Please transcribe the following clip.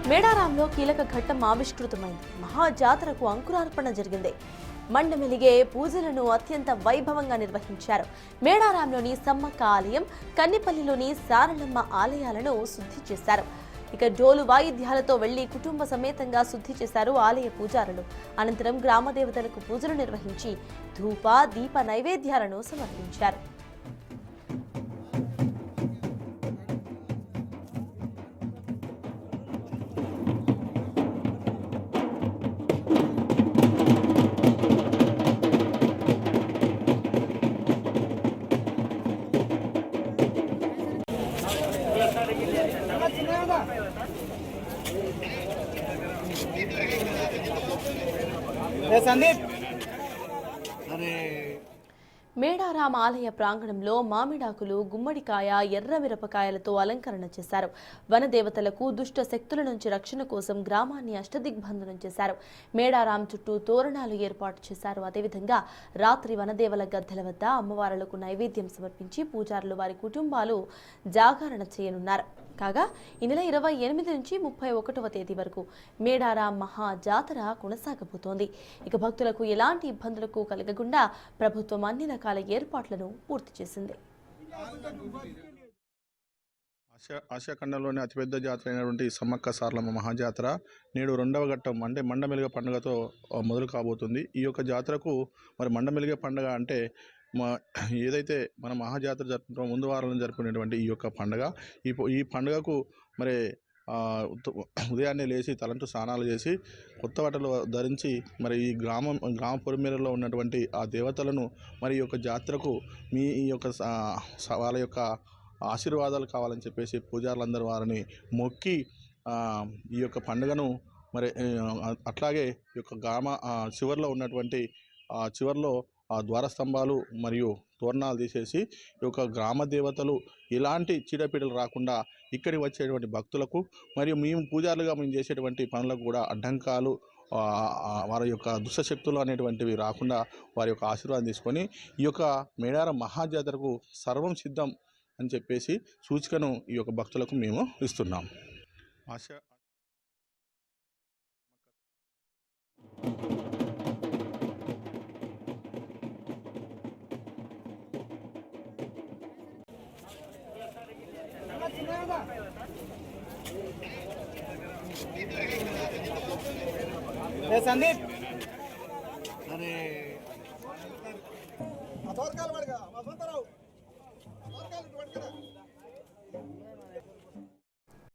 మేడారంలో కీలక ఘట్టం ఆవిష్కృతమైంది. మహాజాతరకు అంకురార్పణ జరిగింది. మండమెలిగే పూజలను అత్యంత వైభవంగా నిర్వహించారు. మేడారంలోని సమ్మక్క ఆలయం, కన్నిపల్లిలోని సారలమ్మ ఆలయాలను శుద్ధి చేశారు. ఇక డోలు వాయిద్యాలతో వెళ్లి కుటుంబ సమేతంగా శుద్ధి చేశారు ఆలయ పూజారులు. అనంతరం గ్రామ దేవతలకు పూజలు నిర్వహించి ధూప దీప నైవేద్యాలను సమర్పించారు. మేడారం ఆలయ ప్రాంగణంలో మామిడాకులు, గుమ్మడికాయ, ఎర్ర మిరపకాయలతో అలంకరణ చేశారు. వనదేవతలకు దుష్ట శక్తుల నుంచి రక్షణ కోసం గ్రామాన్ని అష్టదిగ్బంధనం చేశారు. మేడారం చుట్టూ తోరణాలు ఏర్పాటు చేశారు. అదేవిధంగా రాత్రి వనదేవల గద్దెల వద్ద అమ్మవారులకు నైవేద్యం సమర్పించి పూజారులు వారి కుటుంబాలు జాగరణ చేయనున్నారు. కాగా ఈ నెల 28 నుంచి 31వ తేదీ వరకు మేడారం మహా జాతర కొనసాగబోతోంది. ఇక భక్తులకు ఎలాంటి ఇబ్బందులకు కలగకుండా ప్రభుత్వం అన్ని రకాల ఏర్పాట్లను పూర్తి చేసింది. ఆసియా ఖండంలోని అతిపెద్ద జాతర అయినటువంటి సమ్మక్క సారలమ్మ మహాజాతర నేడు 2వ ఘట్టం అంటే మండమెలిగే పండుగతో మొదలు కాబోతుంది. ఈ యొక్క జాతరకు మరి మండమెలిగే పండుగ అంటే ఏదైతే మన మహాజాతర జరుపుకుంటామో ముందు వారంలో జరుపుకునేటువంటి ఈ యొక్క పండుగ ఈ పండుగకు మరి ఉదయాన్నే లేచి తలంటు స్నానాలు చేసి కొత్త బట్టలు ధరించి మరి ఈ గ్రామ పొలిమేరలో ఉన్నటువంటి ఆ దేవతలను మరి ఈ యొక్క జాతరకు మీ ఈ యొక్క వాళ్ళ యొక్క ఆశీర్వాదాలు కావాలని చెప్పేసి పూజారులందరూ వారిని మొక్కి ఈ యొక్క పండుగను మరి అట్లాగే ఈ యొక్క గ్రామ చివరిలో ఉన్నటువంటి చివరిలో ద్వారస్తంభాలు మరియు తోరణాలు తీసేసి ఈ యొక్క గ్రామ దేవతలు ఎలాంటి చీడపీడలు రాకుండా ఇక్కడికి వచ్చేటువంటి భక్తులకు మరియు మేము పూజారులుగా మేము చేసేటువంటి పనులకు కూడా అడ్డంకాలు వారి యొక్క దుష్టశక్తులు అనేటువంటివి రాకుండా వారి యొక్క ఆశీర్వాదం తీసుకొని ఈ యొక్క మేడారం మహాజాతరకు సర్వం సిద్ధం అని చెప్పేసి సూచికను ఈ యొక్క భక్తులకు మేము ఇస్తున్నాం. संदीप अरे अथोर काल